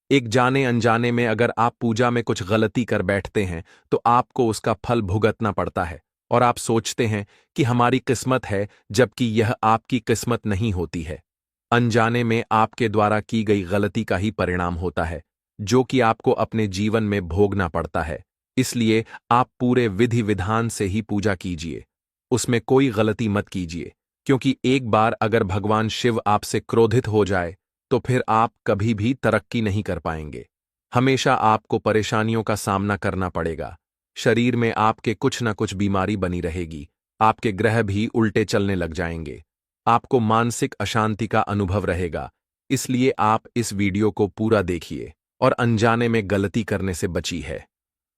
एक जाने अनजाने में अगर आप पूजा में कुछ गलती कर बैठते हैं तो आपको उसका फल भुगतना पड़ता है और आप सोचते हैं कि हमारी किस्मत है, जबकि यह आपकी किस्मत नहीं होती है। अनजाने में आपके द्वारा की गई गलती का ही परिणाम होता है, जो कि आपको अपने जीवन में भोगना पड़ता है। इसलिए आप पूरे विधि विधान से ही पूजा कीजिए, उसमें कोई गलती मत कीजिए, क्योंकि एक बार अगर भगवान शिव आपसे क्रोधित हो जाए तो फिर आप कभी भी तरक्की नहीं कर पाएंगे। हमेशा आपको परेशानियों का सामना करना पड़ेगा। शरीर में आपके कुछ न कुछ बीमारी बनी रहेगी। आपके ग्रह भी उल्टे चलने लग जाएंगे। आपको मानसिक अशांति का अनुभव रहेगा। इसलिए आप इस वीडियो को पूरा देखिए और अनजाने में गलती करने से बची है।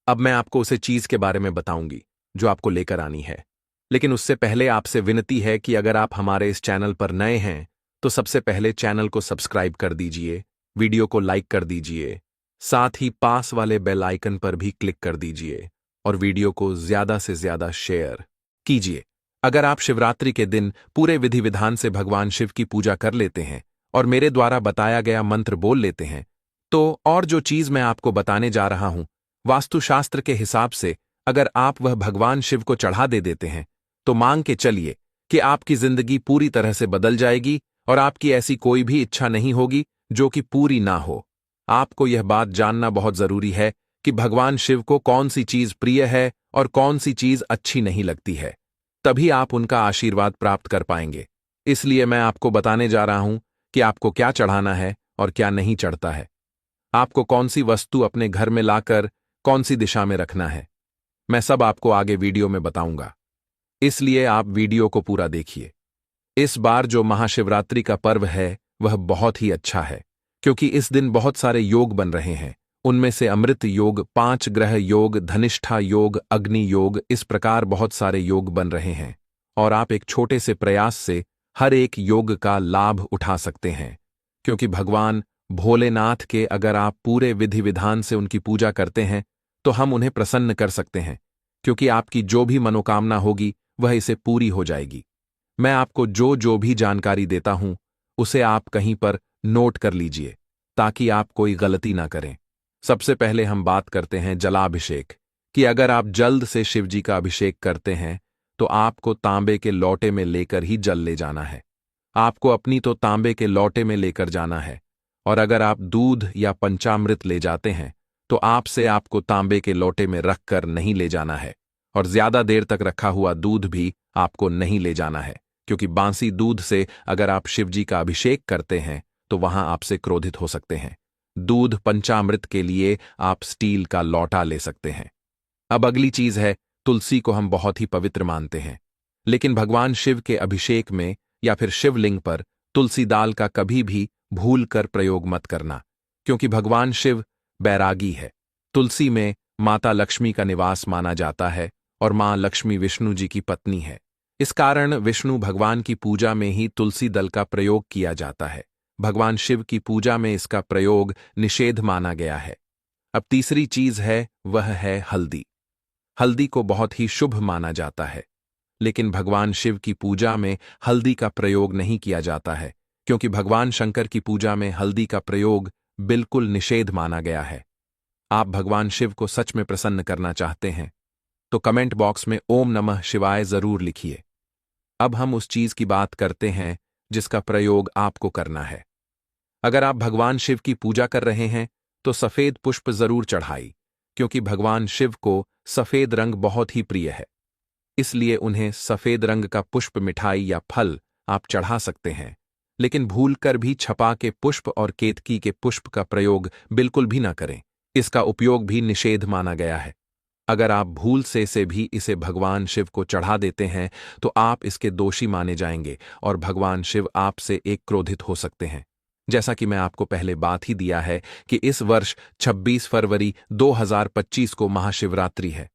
अब मैं आपको उसे चीज के बारे में बताऊंगी जो आपको लेकर आनी है, लेकिन उससे पहले आपसे विनती है कि अगर आप हमारे इस चैनल पर नए हैं तो सबसे पहले चैनल को सब्सक्राइब कर दीजिए, वीडियो को लाइक कर दीजिए, साथ ही पास वाले बेल आइकन पर भी क्लिक कर दीजिए और वीडियो को ज्यादा से ज्यादा शेयर कीजिए। अगर आप शिवरात्रि के दिन पूरे विधि विधान से भगवान शिव की पूजा कर लेते हैं और मेरे द्वारा बताया गया मंत्र बोल लेते हैं तो और जो चीज मैं आपको बताने जा रहा हूं, वास्तुशास्त्र के हिसाब से अगर आप वह भगवान शिव को चढ़ा दे देते हैं तो मांग के चलिए कि आपकी जिंदगी पूरी तरह से बदल जाएगी और आपकी ऐसी कोई भी इच्छा नहीं होगी जो कि पूरी ना हो। आपको यह बात जानना बहुत जरूरी है कि भगवान शिव को कौन सी चीज प्रिय है और कौन सी चीज अच्छी नहीं लगती है, तभी आप उनका आशीर्वाद प्राप्त कर पाएंगे। इसलिए मैं आपको बताने जा रहा हूं कि आपको क्या चढ़ाना है और क्या नहीं चढ़ता है। आपको कौन सी वस्तु अपने घर में लाकर कौन सी दिशा में रखना है, मैं सब आपको आगे वीडियो में बताऊंगा। इसलिए आप वीडियो को पूरा देखिए। इस बार जो महाशिवरात्रि का पर्व है वह बहुत ही अच्छा है, क्योंकि इस दिन बहुत सारे योग बन रहे हैं। उनमें से अमृत योग, 5 ग्रह योग, धनिष्ठा योग, अग्नि योग, इस प्रकार बहुत सारे योग बन रहे हैं और आप एक छोटे से प्रयास से हर एक योग का लाभ उठा सकते हैं। क्योंकि भगवान भोलेनाथ के अगर आप पूरे विधि विधान से उनकी पूजा करते हैं तो हम उन्हें प्रसन्न कर सकते हैं, क्योंकि आपकी जो भी मनोकामना होगी वह इसे पूरी हो जाएगी। मैं आपको जो जो भी जानकारी देता हूं उसे आप कहीं पर नोट कर लीजिए ताकि आप कोई गलती ना करें। सबसे पहले हम बात करते हैं जलाभिषेक कि अगर आप जल्द से शिवजी का अभिषेक करते हैं तो आपको तांबे के लोटे में लेकर ही जल ले जाना है। आपको अपनी तो तांबे के लोटे में लेकर जाना है, और अगर आप दूध या पंचामृत ले जाते हैं तो आपसे आपको तांबे के लोटे में रखकर नहीं ले जाना है, और ज्यादा देर तक रखा हुआ दूध भी आपको नहीं ले जाना है, क्योंकि बांसी दूध से अगर आप शिवजी का अभिषेक करते हैं तो वहां आपसे क्रोधित हो सकते हैं। दूध पंचामृत के लिए आप स्टील का लौटा ले सकते हैं। अब अगली चीज है, तुलसी को हम बहुत ही पवित्र मानते हैं, लेकिन भगवान शिव के अभिषेक में या फिर शिवलिंग पर तुलसी दाल का कभी भी भूल कर प्रयोग मत करना, क्योंकि भगवान शिव बैरागी है। तुलसी में माता लक्ष्मी का निवास माना जाता है और मां लक्ष्मी विष्णु जी की पत्नी है। इस कारण विष्णु भगवान की पूजा में ही तुलसी दल का प्रयोग किया जाता है। भगवान शिव की पूजा में इसका प्रयोग निषेध माना गया है। अब तीसरी चीज है, वह है हल्दी। हल्दी को बहुत ही शुभ माना जाता है, लेकिन भगवान शिव की पूजा में हल्दी का प्रयोग नहीं किया जाता है, क्योंकि भगवान शंकर की पूजा में हल्दी का प्रयोग बिल्कुल निषेध माना गया है। आप भगवान शिव को सच में प्रसन्न करना चाहते हैं तो कमेंट बॉक्स में ओम नमः शिवाय जरूर लिखिए। अब हम उस चीज की बात करते हैं जिसका प्रयोग आपको करना है। अगर आप भगवान शिव की पूजा कर रहे हैं तो सफेद पुष्प जरूर चढ़ाई, क्योंकि भगवान शिव को सफेद रंग बहुत ही प्रिय है। इसलिए उन्हें सफेद रंग का पुष्प, मिठाई या फल आप चढ़ा सकते हैं, लेकिन भूलकर भी छपा के पुष्प और केतकी के पुष्प का प्रयोग बिल्कुल भी ना करें। इसका उपयोग भी निषेध माना गया है। अगर आप भूल से भी इसे भगवान शिव को चढ़ा देते हैं तो आप इसके दोषी माने जाएंगे और भगवान शिव आपसे एक क्रोधित हो सकते हैं। जैसा कि मैं आपको पहले बात ही दिया है कि इस वर्ष 26 फरवरी 2025 को महाशिवरात्रि है।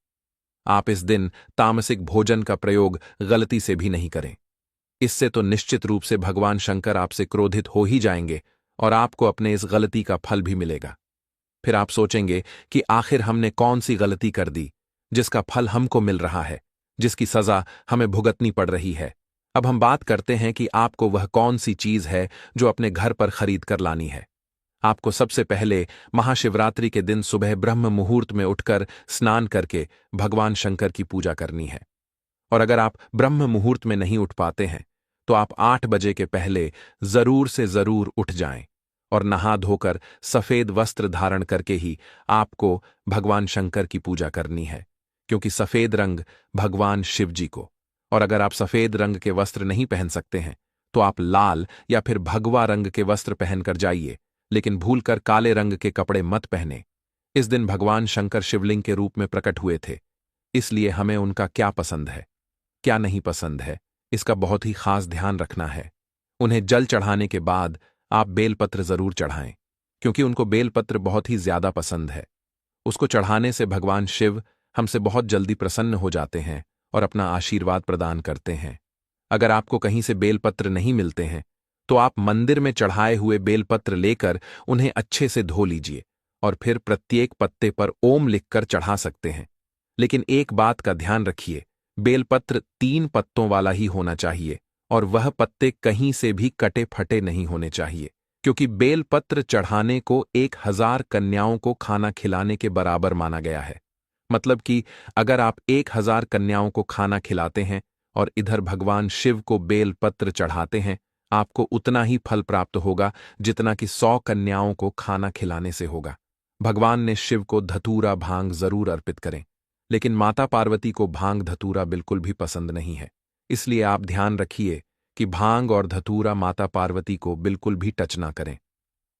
आप इस दिन तामसिक भोजन का प्रयोग गलती से भी नहीं करें। इससे तो निश्चित रूप से भगवान शंकर आपसे क्रोधित हो ही जाएंगे और आपको अपने इस गलती का फल भी मिलेगा। फिर आप सोचेंगे कि आखिर हमने कौन सी गलती कर दी जिसका फल हमको मिल रहा है, जिसकी सजा हमें भुगतनी पड़ रही है। अब हम बात करते हैं कि आपको वह कौन सी चीज है जो अपने घर पर खरीद कर लानी है। आपको सबसे पहले महाशिवरात्रि के दिन सुबह ब्रह्म मुहूर्त में उठकर स्नान करके भगवान शंकर की पूजा करनी है। और अगर आप ब्रह्म मुहूर्त में नहीं उठ पाते हैं तो आप 8 बजे के पहले जरूर से जरूर उठ जाएं और नहा धोकर सफेद वस्त्र धारण करके ही आपको भगवान शंकर की पूजा करनी है, क्योंकि सफेद रंग भगवान शिव जी को। और अगर आप सफेद रंग के वस्त्र नहीं पहन सकते हैं तो आप लाल या फिर भगवा रंग के वस्त्र पहनकर जाइए, लेकिन भूलकर काले रंग के कपड़े मत पहने। इस दिन भगवान शंकर शिवलिंग के रूप में प्रकट हुए थे, इसलिए हमें उनका क्या पसंद है, क्या नहीं पसंद है, इसका बहुत ही खास ध्यान रखना है। उन्हें जल चढ़ाने के बाद आप बेलपत्र जरूर चढ़ाएं, क्योंकि उनको बेलपत्र बहुत ही ज्यादा पसंद है। उसको चढ़ाने से भगवान शिव हमसे बहुत जल्दी प्रसन्न हो जाते हैं और अपना आशीर्वाद प्रदान करते हैं। अगर आपको कहीं से बेलपत्र नहीं मिलते हैं तो आप मंदिर में चढ़ाए हुए बेलपत्र लेकर उन्हें अच्छे से धो लीजिए और फिर प्रत्येक पत्ते पर ओम लिखकर चढ़ा सकते हैं। लेकिन एक बात का ध्यान रखिए, बेलपत्र 3 पत्तों वाला ही होना चाहिए और वह पत्ते कहीं से भी कटे फटे नहीं होने चाहिए, क्योंकि बेलपत्र चढ़ाने को 1000 कन्याओं को खाना खिलाने के बराबर माना गया है। मतलब कि अगर आप 1000 कन्याओं को खाना खिलाते हैं और इधर भगवान शिव को बेलपत्र चढ़ाते हैं, आपको उतना ही फल प्राप्त होगा जितना कि 100 कन्याओं को खाना खिलाने से होगा। भगवान ने शिव को धतूरा भांग जरूर अर्पित करें, लेकिन माता पार्वती को भांग धतूरा बिल्कुल भी पसंद नहीं है। इसलिए आप ध्यान रखिए कि भांग और धतूरा माता पार्वती को बिल्कुल भी टच ना करें।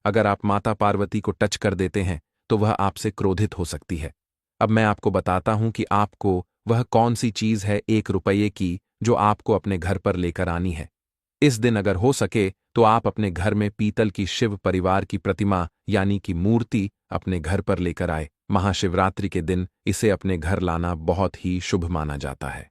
अगर आप माता पार्वती को टच कर देते हैं तो वह आपसे क्रोधित हो सकती है। अब मैं आपको बताता हूं कि आपको वह कौन सी चीज है 1 रुपये की जो आपको अपने घर पर लेकर आनी है। इस दिन अगर हो सके तो आप अपने घर में पीतल की शिव परिवार की प्रतिमा यानी कि मूर्ति अपने घर पर लेकर आए। महाशिवरात्रि के दिन इसे अपने घर लाना बहुत ही शुभ माना जाता है।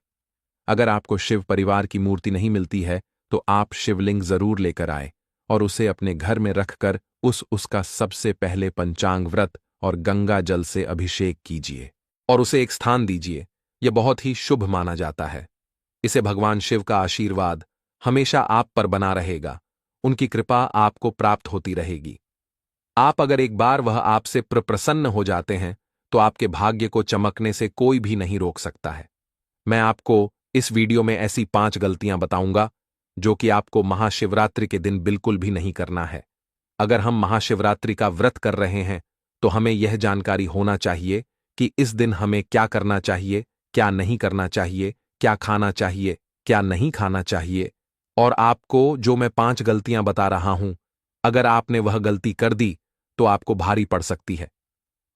अगर आपको शिव परिवार की मूर्ति नहीं मिलती है तो आप शिवलिंग जरूर लेकर आए और उसे अपने घर में रखकर उसका सबसे पहले पंचांग व्रत और गंगा जल से अभिषेक कीजिए और उसे एक स्थान दीजिए। यह बहुत ही शुभ माना जाता है। इसे भगवान शिव का आशीर्वाद हमेशा आप पर बना रहेगा, उनकी कृपा आपको प्राप्त होती रहेगी। आप अगर एक बार वह आपसे प्रसन्न हो जाते हैं तो आपके भाग्य को चमकने से कोई भी नहीं रोक सकता है। मैं आपको इस वीडियो में ऐसी 5 गलतियां बताऊंगा जो कि आपको महाशिवरात्रि के दिन बिल्कुल भी नहीं करना है। अगर हम महाशिवरात्रि का व्रत कर रहे हैं तो हमें यह जानकारी होना चाहिए कि इस दिन हमें क्या करना चाहिए, क्या नहीं करना चाहिए, क्या खाना चाहिए, क्या नहीं खाना चाहिए। और आपको जो मैं 5 गलतियां बता रहा हूं, अगर आपने वह गलती कर दी तो आपको भारी पड़ सकती है।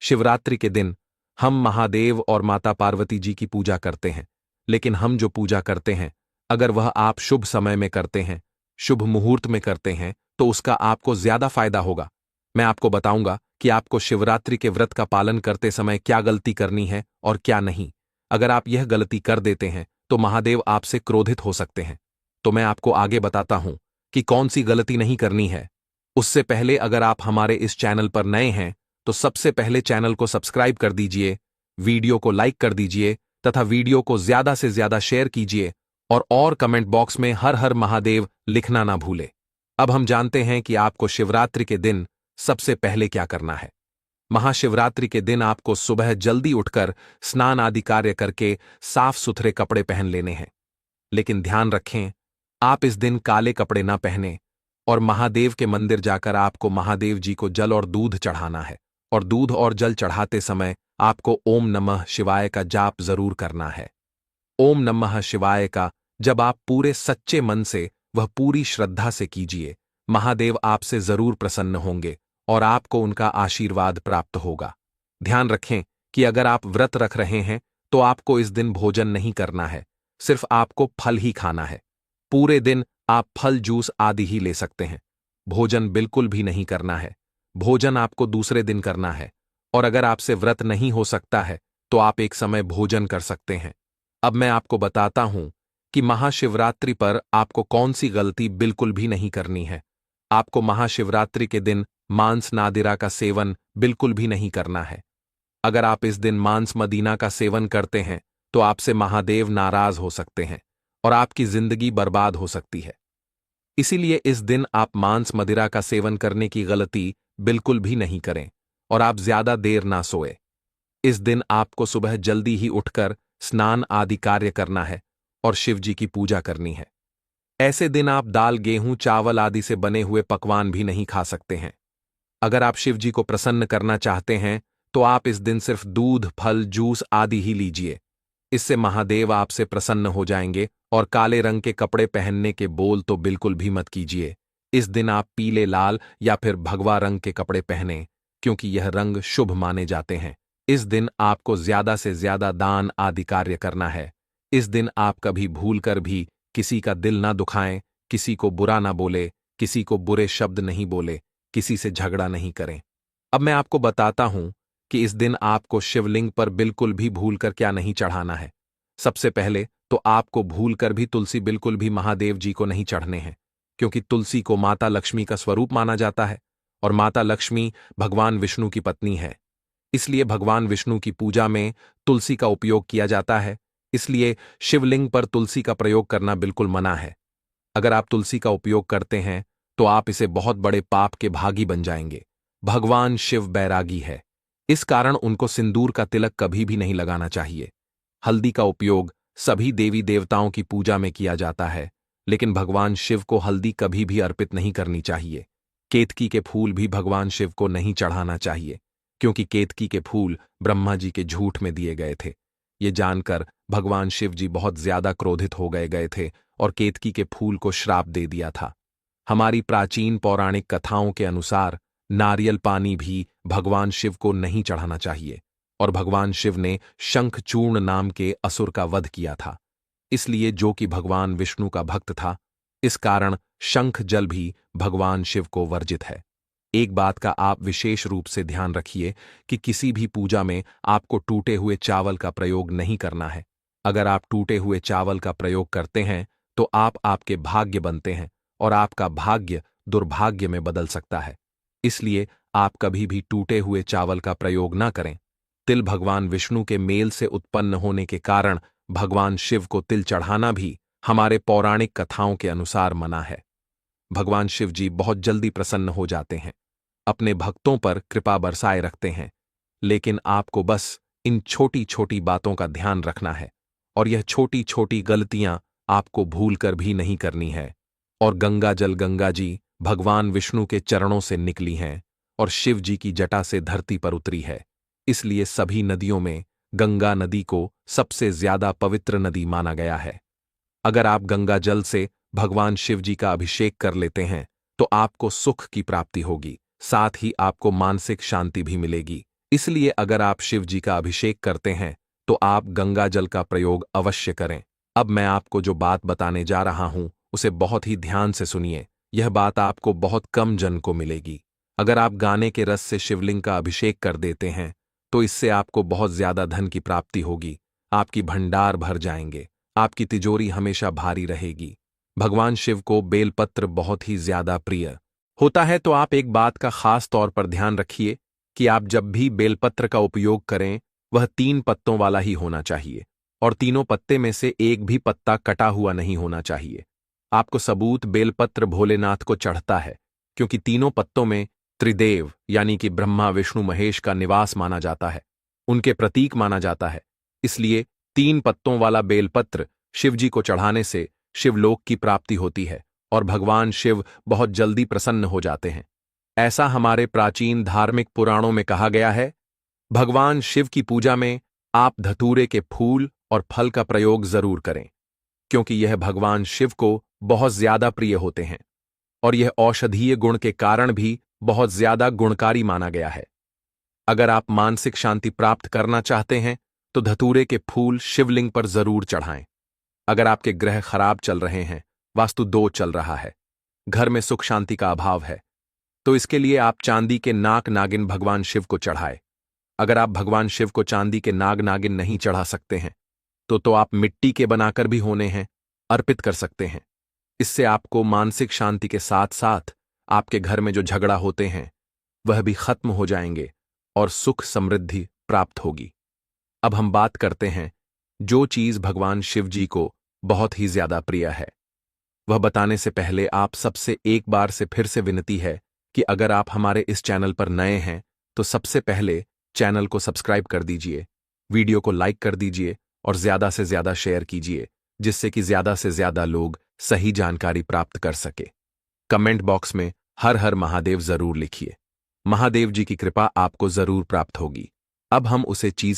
शिवरात्रि के दिन हम महादेव और माता पार्वती जी की पूजा करते हैं, लेकिन हम जो पूजा करते हैं, अगर वह आप शुभ समय में करते हैं, शुभ मुहूर्त में करते हैं, तो उसका आपको ज्यादा फायदा होगा। मैं आपको बताऊंगा कि आपको शिवरात्रि के व्रत का पालन करते समय क्या गलती करनी है और क्या नहीं। अगर आप यह गलती कर देते हैं तो महादेव आपसे क्रोधित हो सकते हैं। तो मैं आपको आगे बताता हूं कि कौन सी गलती नहीं करनी है। उससे पहले अगर आप हमारे इस चैनल पर नए हैं तो सबसे पहले चैनल को सब्सक्राइब कर दीजिए, वीडियो को लाइक कर दीजिए तथा वीडियो को ज्यादा से ज्यादा शेयर कीजिए और कमेंट बॉक्स में हर हर महादेव लिखना ना भूले। अब हम जानते हैं कि आपको शिवरात्रि के दिन सबसे पहले क्या करना है। महाशिवरात्रि के दिन आपको सुबह जल्दी उठकर स्नान आदि कार्य करके साफ सुथरे कपड़े पहन लेने हैं। लेकिन ध्यान रखें, आप इस दिन काले कपड़े ना पहने और महादेव के मंदिर जाकर आपको महादेव जी को जल और दूध चढ़ाना है। और दूध और जल चढ़ाते समय आपको ओम नमः शिवाय का जाप जरूर करना है। ओम नमः शिवाय का जब आप पूरे सच्चे मन से, वह पूरी श्रद्धा से कीजिए, महादेव आपसे जरूर प्रसन्न होंगे और आपको उनका आशीर्वाद प्राप्त होगा। ध्यान रखें कि अगर आप व्रत रख रहे हैं तो आपको इस दिन भोजन नहीं करना है, सिर्फ आपको फल ही खाना है। पूरे दिन आप फल जूस आदि ही ले सकते हैं। भोजन बिल्कुल भी नहीं करना है। भोजन आपको दूसरे दिन करना है। और अगर आपसे व्रत नहीं हो सकता है तो आप एक समय भोजन कर सकते हैं। अब मैं आपको बताता हूं कि महाशिवरात्रि पर आपको कौन सी गलती बिल्कुल भी नहीं करनी है। आपको महाशिवरात्रि के दिन मांस नादिरा का सेवन बिल्कुल भी नहीं करना है। अगर आप इस दिन मांस मदीना का सेवन करते हैं तो आपसे महादेव नाराज हो सकते हैं और आपकी जिंदगी बर्बाद हो सकती है। इसीलिए इस दिन आप मांस मदिरा का सेवन करने की गलती बिल्कुल भी नहीं करें और आप ज्यादा देर ना सोए। इस दिन आपको सुबह जल्दी ही उठकर स्नान आदि कार्य करना है और शिव जी की पूजा करनी है। ऐसे दिन आप दाल, गेहूं, चावल आदि से बने हुए पकवान भी नहीं खा सकते हैं। अगर आप शिव जी को प्रसन्न करना चाहते हैं तो आप इस दिन सिर्फ दूध, फल, जूस आदि ही लीजिए। इससे महादेव आपसे प्रसन्न हो जाएंगे। और काले रंग के कपड़े पहनने के बोल तो बिल्कुल भी मत कीजिए। इस दिन आप पीले, लाल या फिर भगवा रंग के कपड़े पहनें, क्योंकि यह रंग शुभ माने जाते हैं। इस दिन आपको ज्यादा से ज्यादा दान आदि कार्य करना है। इस दिन आप कभी भूल कर भी किसी का दिल ना दुखाएं, किसी को बुरा ना बोले, किसी को बुरे शब्द नहीं बोले, किसी से झगड़ा नहीं करें। अब मैं आपको बताता हूं कि इस दिन आपको शिवलिंग पर बिल्कुल भी भूलकर क्या नहीं चढ़ाना है। सबसे पहले तो आपको भूलकर भी तुलसी बिल्कुल भी महादेव जी को नहीं चढ़ने हैं, क्योंकि तुलसी को माता लक्ष्मी का स्वरूप माना जाता है और माता लक्ष्मी भगवान विष्णु की पत्नी है। इसलिए भगवान विष्णु की पूजा में तुलसी का उपयोग किया जाता है। इसलिए शिवलिंग पर तुलसी का प्रयोग करना बिल्कुल मना है। अगर आप तुलसी का उपयोग करते हैं तो आप इसे बहुत बड़े पाप के भागी बन जाएंगे। भगवान शिव बैरागी है, इस कारण उनको सिंदूर का तिलक कभी भी नहीं लगाना चाहिए। हल्दी का उपयोग सभी देवी देवताओं की पूजा में किया जाता है, लेकिन भगवान शिव को हल्दी कभी भी अर्पित नहीं करनी चाहिए। केतकी के फूल भी भगवान शिव को नहीं चढ़ाना चाहिए, क्योंकि केतकी के फूल ब्रह्मा जी के झूठ में दिए गए थे। ये जानकर भगवान शिव जी बहुत ज्यादा क्रोधित हो गए थे और केतकी के फूल को श्राप दे दिया था। हमारी प्राचीन पौराणिक कथाओं के अनुसार नारियल पानी भी भगवान शिव को नहीं चढ़ाना चाहिए और भगवान शिव ने शंखचूर्ण नाम के असुर का वध किया था। इसलिए जो कि भगवान विष्णु का भक्त था, इस कारण शंख जल भी भगवान शिव को वर्जित है। एक बात का आप विशेष रूप से ध्यान रखिए कि किसी भी पूजा में आपको टूटे हुए चावल का प्रयोग नहीं करना है। अगर आप टूटे हुए चावल का प्रयोग करते हैं तो आप आपके भाग्य बनते हैं और आपका भाग्य दुर्भाग्य में बदल सकता है। इसलिए आप कभी भी टूटे हुए चावल का प्रयोग ना करें। तिल भगवान विष्णु के मेल से उत्पन्न होने के कारण भगवान शिव को तिल चढ़ाना भी हमारे पौराणिक कथाओं के अनुसार मना है। भगवान शिव जी बहुत जल्दी प्रसन्न हो जाते हैं, अपने भक्तों पर कृपा बरसाए रखते हैं, लेकिन आपको बस इन छोटी छोटी बातों का ध्यान रखना है और यह छोटी छोटी गलतियां आपको भूलकर भी नहीं करनी है। और गंगा जल गंगा जी भगवान विष्णु के चरणों से निकली हैं और शिव जी की जटा से धरती पर उतरी है। इसलिए सभी नदियों में गंगा नदी को सबसे ज्यादा पवित्र नदी माना गया है। अगर आप गंगा जल से भगवान शिव जी का अभिषेक कर लेते हैं तो आपको सुख की प्राप्ति होगी, साथ ही आपको मानसिक शांति भी मिलेगी। इसलिए अगर आप शिव जी का अभिषेक करते हैं तो आप गंगा जल का प्रयोग अवश्य करें। अब मैं आपको जो बात बताने जा रहा हूं उसे बहुत ही ध्यान से सुनिए। यह बात आपको बहुत कम जन को मिलेगी। अगर आप गाने के रस से शिवलिंग का अभिषेक कर देते हैं तो इससे आपको बहुत ज्यादा धन की प्राप्ति होगी, आपकी भंडार भर जाएंगे, आपकी तिजोरी हमेशा भारी रहेगी। भगवान शिव को बेलपत्र बहुत ही ज्यादा प्रिय होता है, तो आप एक बात का खास तौर पर ध्यान रखिए कि आप जब भी बेलपत्र का उपयोग करें वह 3 पत्तों वाला ही होना चाहिए और तीनों पत्ते में से एक भी पत्ता कटा हुआ नहीं होना चाहिए। आपको सबूत बेलपत्र भोलेनाथ को चढ़ता है क्योंकि तीनों पत्तों में त्रिदेव यानी कि ब्रह्मा विष्णु महेश का निवास माना जाता है, उनके प्रतीक माना जाता है। इसलिए 3 पत्तों वाला बेलपत्र शिवजी को चढ़ाने से शिवलोक की प्राप्ति होती है और भगवान शिव बहुत जल्दी प्रसन्न हो जाते हैं। ऐसा हमारे प्राचीन धार्मिक पुराणों में कहा गया है। भगवान शिव की पूजा में आप धतूरे के फूल और फल का प्रयोग जरूर करें क्योंकि यह भगवान शिव को बहुत ज्यादा प्रिय होते हैं और यह औषधीय गुण के कारण भी बहुत ज्यादा गुणकारी माना गया है। अगर आप मानसिक शांति प्राप्त करना चाहते हैं तो धतूरे के फूल शिवलिंग पर जरूर चढ़ाएं। अगर आपके ग्रह खराब चल रहे हैं, वास्तु 2 चल रहा है, घर में सुख शांति का अभाव है, तो इसके लिए आप चांदी के नाग नागिन भगवान शिव को चढ़ाए। अगर आप भगवान शिव को चांदी के नाग नागिन नहीं चढ़ा सकते हैं तो आप मिट्टी के बनाकर भी होने हैं अर्पित कर सकते हैं। इससे आपको मानसिक शांति के साथ साथ आपके घर में जो झगड़ा होते हैं वह भी खत्म हो जाएंगे और सुख समृद्धि प्राप्त होगी। अब हम बात करते हैं जो चीज भगवान शिव जी को बहुत ही ज्यादा प्रिय है। वह बताने से पहले आप सबसे एक बार से फिर से विनती है कि अगर आप हमारे इस चैनल पर नए हैं तो सबसे पहले चैनल को सब्सक्राइब कर दीजिए, वीडियो को लाइक कर दीजिए और ज्यादा से ज्यादा शेयर कीजिए जिससे कि ज्यादा से ज्यादा लोग सही जानकारी प्राप्त कर सके। कमेंट बॉक्स में हर हर महादेव जरूर लिखिए। महादेव जी की कृपा आपको जरूर प्राप्त होगी। अब हम उसे चीज